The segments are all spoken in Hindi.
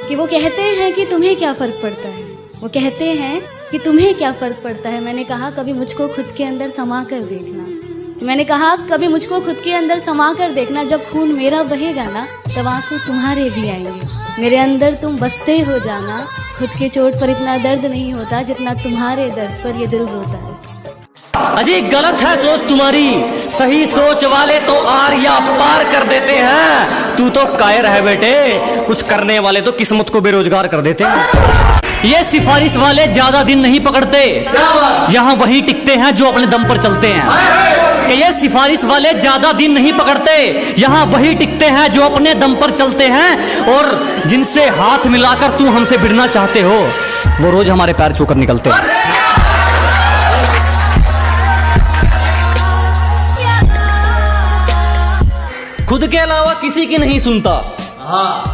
कि वो कहते हैं कि तुम्हें क्या फर्क पड़ता है, वो कहते हैं कि तुम्हें क्या फर्क पड़ता है। मैंने कहा कभी मुझको खुद के अंदर समा कर देखना, मैंने कहा कभी मुझको खुद के अंदर समा कर देखना। जब खून मेरा बहेगा ना तब आंसू तुम्हारे भी आएंगे। मेरे अंदर तुम बसते हो जाना, खुद के चोट पर इतना दर्द नहीं होता जितना तुम्हारे दर्द पर ये दिल रोता है। अजी गलत है सोच तुम्हारी, सही सोच वाले तो आर या पार कर देते हैं। तू तो कायर है बेटे, कुछ करने वाले तो किस्मत को बेरोजगार कर देते हैं। ये सिफारिश वाले ज्यादा दिन नहीं पकड़ते, यहाँ वही टिकते हैं जो अपने दम पर चलते हैं। कि ये सिफारिश वाले ज्यादा दिन नहीं पकड़ते, यहाँ वही टिकते हैं जो अपने दम पर चलते हैं। और जिनसे हाथ मिलाकर तू हमसे भिड़ना चाहते हो, वो रोज हमारे पैर छूकर निकलते हैं। खुद के अलावा किसी की नहीं सुनता,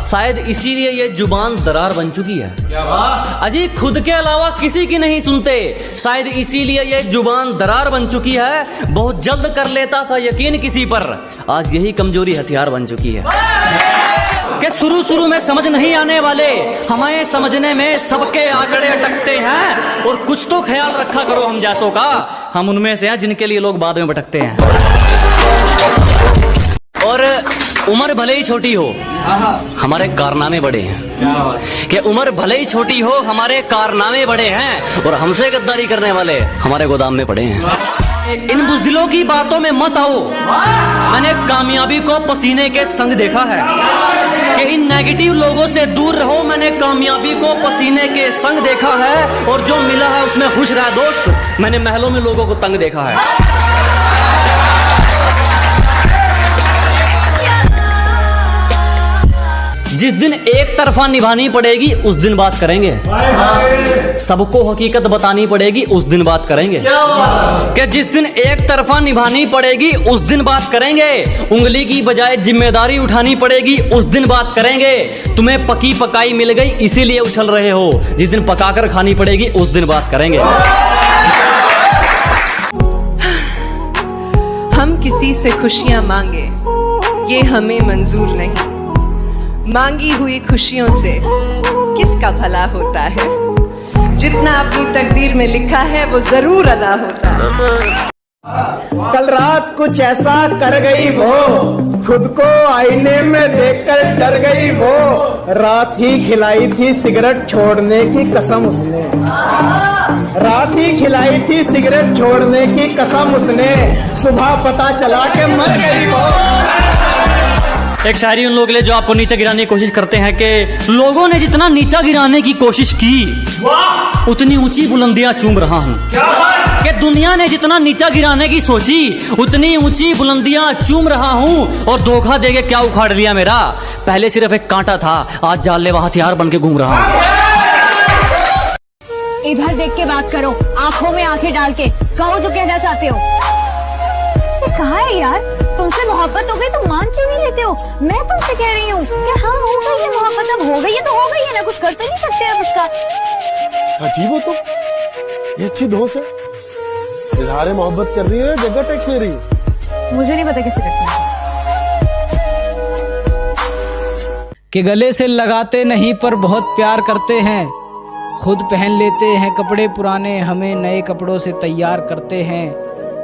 शायद इसीलिए ये जुबान दरार बन चुकी है। क्या बात? अजी खुद के अलावा किसी की नहीं सुनते, शायद इसीलिए ये जुबान दरार बन चुकी है। बहुत जल्द कर लेता था यकीन किसी पर, आज यही कमजोरी हथियार बन चुकी है। कि शुरू में समझ नहीं आने वाले हमें समझने में सबके आंकड़े अटकते हैं। और कुछ तो ख्याल रखा करो हम जैसों का, हम उनमें से हैं जिनके लिए लोग बाद में भटकते हैं। और उम्र भले ही छोटी हो, हमारे कारनामे बड़े हैं। कि उम्र भले ही छोटी हो, हमारे कारनामे बड़े हैं। और हमसे गद्दारी करने वाले हमारे गोदाम में पड़े हैं। इन बुज़दिलों की बातों में मत आओ, मैंने कामयाबी को पसीने के संग देखा है। कि इन नेगेटिव लोगों से दूर रहो, मैंने कामयाबी को पसीने के संग देखा है। और जो मिला है उसमें खुश रहा दोस्त, मैंने महलों में लोगों को तंग देखा है। जिस दिन एक तरफा निभानी पड़ेगी उस दिन बात करेंगे, सबको हकीकत बतानी पड़ेगी उस दिन बात करेंगे। कि जिस दिन एक तरफा निभानी पड़ेगी उस दिन बात करेंगे, उंगली की बजाय जिम्मेदारी उठानी पड़ेगी उस दिन बात करेंगे। तुम्हें पकी पकाई मिल गई इसीलिए उछल रहे हो, जिस दिन पकाकर खानी पड़ेगी उस दिन बात करेंगे। हम किसी से खुशियां मांगे ये हमें मंजूर नहीं, मांगी हुई खुशियों से किसका भला होता है। जितना अपनी तकदीर में लिखा है वो जरूर अदा होता है। कल रात कुछ ऐसा कर गई वो, खुद को आईने में देखकर डर गई वो। रात ही खिलाई थी सिगरेट छोड़ने की कसम उसने, रात ही खिलाई थी सिगरेट छोड़ने की कसम उसने। सुबह पता चला के मर गई वो। एक शायरी उन लोगों के लिए जो आपको नीचे गिराने की कोशिश करते हैं कि लोगों ने जितना नीचा गिराने की कोशिश की उतनी ऊंची बुलंदियां चूम रहा हूं। कि दुनिया ने जितना नीचा गिराने की सोची उतनी ऊंची बुलंदियां चूम रहा हूं। और धोखा देके क्या उखाड़ लिया मेरा, पहले सिर्फ एक कांटा था, आज जानलेवा हथियार बन के घूम रहा हूं। इधर देख के बात करो, आंखों में आंखें डाल के कहो जो कहना चाहते हो। कहा है यार, तुमसे मोहब्बत हो गई तो मान क्यों नहीं लेते हो? मैं तुमसे कह रही हूँ कि हाँ हो गई है मोहब्बत, अब हो गई है तो हो गई है ना, कुछ कर तो नहीं सकते अब उसका। अजीब हो तुम, ये अच्छी दोस्त है, इजहार मोहब्बत कर रही है, जगह टैक्स ले रही है। मुझे नहीं पता कैसे करते हैं। कि गले से लगाते नहीं पर बहुत प्यार करते हैं, खुद पहन लेते हैं कपड़े पुराने, हमें नए कपड़ों से तैयार करते हैं।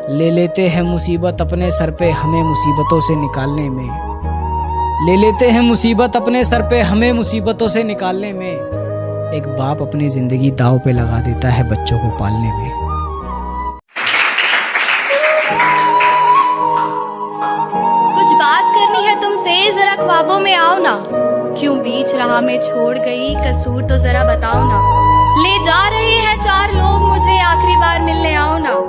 ले लेते हैं मुसीबत अपने सर पे हमें मुसीबतों से निकालने में, ले लेते हैं मुसीबत अपने सर पे हमें मुसीबतों से निकालने में। एक बाप अपनी जिंदगी दांव पे लगा देता है बच्चों को पालने में। कुछ बात करनी है तुमसे, जरा ख्वाबों में आओ ना। क्यों बीच राह में छोड़ गई, कसूर तो जरा बताओ ना। ले जा रहे हैं 4 लोग मुझे, आखिरी बार मिलने आओ ना।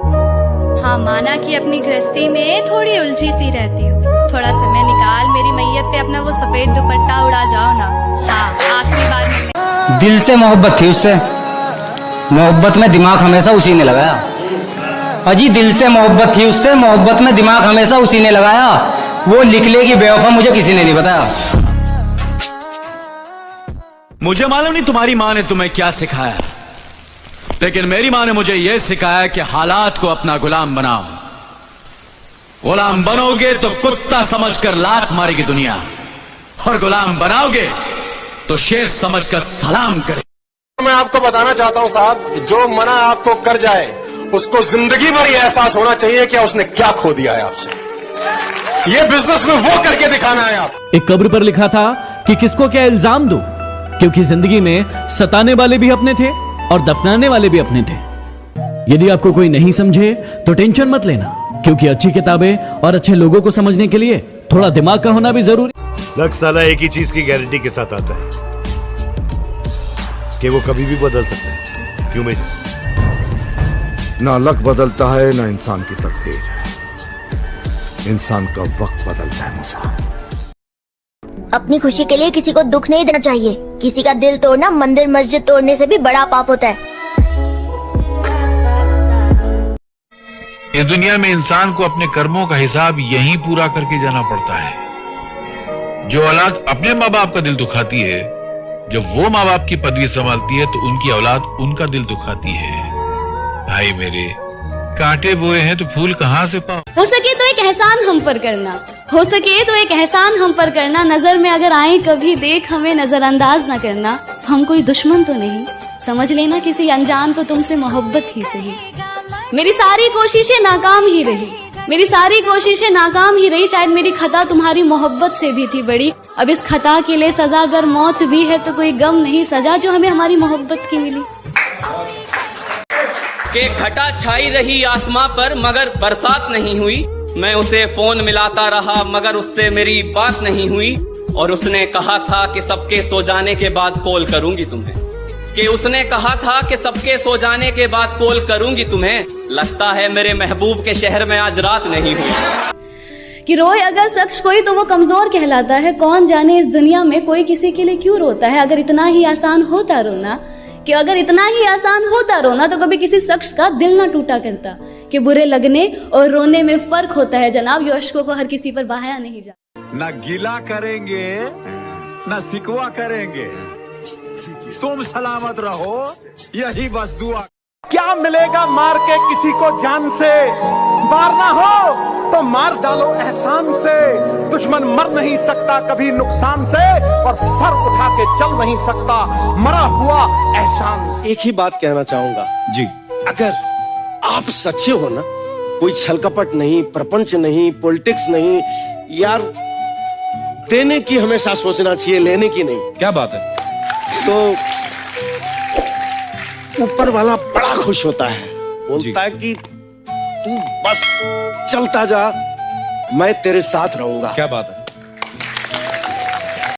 हाँ माना कि अपनी गृहस्थी में थोड़ी उलझी सी रहती हूँ, थोड़ा समय निकाल मेरी मैयत पे अपना वो सफेद दुपट्टा उड़ा जाओ ना। हाँ आखिरी बार मिलने। दिल से मोहब्बत थी उससे, मोहब्बत में दिमाग हमेशा उसी ने लगाया। अजी दिल से मोहब्बत थी उससे, मोहब्बत में दिमाग हमेशा उसी ने लगाया। वो लिख लेगी बेवफा मुझे किसी ने नहीं बताया। मुझे मालूम नहीं तुम्हारी माँ ने तुम्हें क्या सिखाया, लेकिन मेरी माँ ने मुझे यह सिखाया कि हालात को अपना गुलाम बनाओ। गुलाम बनोगे तो कुत्ता समझकर लात मारेगी दुनिया, और गुलाम बनाओगे तो शेर समझकर सलाम करे। मैं आपको बताना चाहता हूं साहब, जो मना आपको कर जाए उसको जिंदगी भर ये एहसास होना चाहिए कि उसने क्या खो दिया है आपसे। ये बिजनेस में वो करके दिखाना है आप। एक कब्र पर लिखा था कि किसको क्या इल्जाम दूं, क्योंकि जिंदगी में सताने वाले भी अपने थे और दफनाने वाले भी अपने थे। यदि आपको कोई नहीं समझे तो टेंशन मत लेना, क्योंकि अच्छी किताबें और अच्छे लोगों को समझने के लिए थोड़ा दिमाग का होना भी जरूरी। लक साला एक ही चीज की गारंटी के साथ आता है कि वो कभी भी बदल सकता है। क्यों मेजर? ना लक बदलता है ना इंसान की तकदीर, इंसान का वक्त बदलता है मूसा। अपनी खुशी के लिए किसी को दुख नहीं देना चाहिए। किसी का दिल तोड़ना मंदिर मस्जिद तोड़ने से भी बड़ा पाप होता है। इस दुनिया में इंसान को अपने कर्मों का हिसाब यहीं पूरा करके जाना पड़ता है। जो औलाद अपने माँ बाप का दिल दुखाती है, जब वो माँ बाप की पदवी संभालती है तो उनकी औलाद उनका दिल दुखाती है। भाई मेरे, कांटे बोए हैं तो फूल कहाँ से पाओ। हो सके तो एक एहसान हम पर करना, हो सके तो एक एहसान हम पर करना। नजर में अगर आए कभी देख हमें नजरअंदाज न करना। हम कोई दुश्मन तो नहीं, समझ लेना किसी अनजान को तुमसे मोहब्बत ही सही। मेरी सारी कोशिशें नाकाम ही रही, मेरी सारी कोशिशें नाकाम ही रही। शायद मेरी खता तुम्हारी मोहब्बत से भी थी बड़ी। अब इस खता के लिए सजा अगर मौत भी है तो कोई गम नहीं सजा जो हमें हमारी मोहब्बत की मिली। के घटा छाई रही आसमां पर मगर बरसात नहीं हुई। मैं उसे फोन मिलाता रहा मगर उससे मेरी बात नहीं हुई। और उसने कहा था कि सबके सो जाने के बाद कॉल करूंगी तुम्हें, कि उसने कहा था कि सबके सो जाने के बाद कॉल करूंगी तुम्हें। लगता है मेरे महबूब के शहर में आज रात नहीं हुई। कि रोए अगर शख्स कोई तो वो कमजोर कहलाता है। कौन जाने इस दुनिया में कोई किसी के लिए क्यों रोता है। अगर इतना ही आसान होता रोना, कि अगर इतना ही आसान होता रोना तो कभी किसी शख्स का दिल ना टूटा करता। कि बुरे लगने और रोने में फर्क होता है जनाब, यो अश्कों को हर किसी पर बहाया नहीं जाता। ना गिला करेंगे ना सिकवा करेंगे, तुम सलामत रहो यही बस दुआ। क्या मिलेगा मार के किसी को जान से, मारना हो तो मार डालो एहसान से। दुश्मन मर नहीं सकता कभी नुकसान से, और सर उठा के चल नहीं सकता मरा हुआ एहसान से। एक ही बात कहना चाहूंगा जी, अगर आप सच्चे हो ना, कोई छलकपट नहीं, प्रपंच नहीं, पॉलिटिक्स नहीं यार, देने की हमेशा सोचना चाहिए, लेने की नहीं। क्या बात है? तो ऊपर वाला बड़ा खुश होता है, बोलता है कि तू बस चलता जा, मैं तेरे साथ रहूंगा। क्या बात है?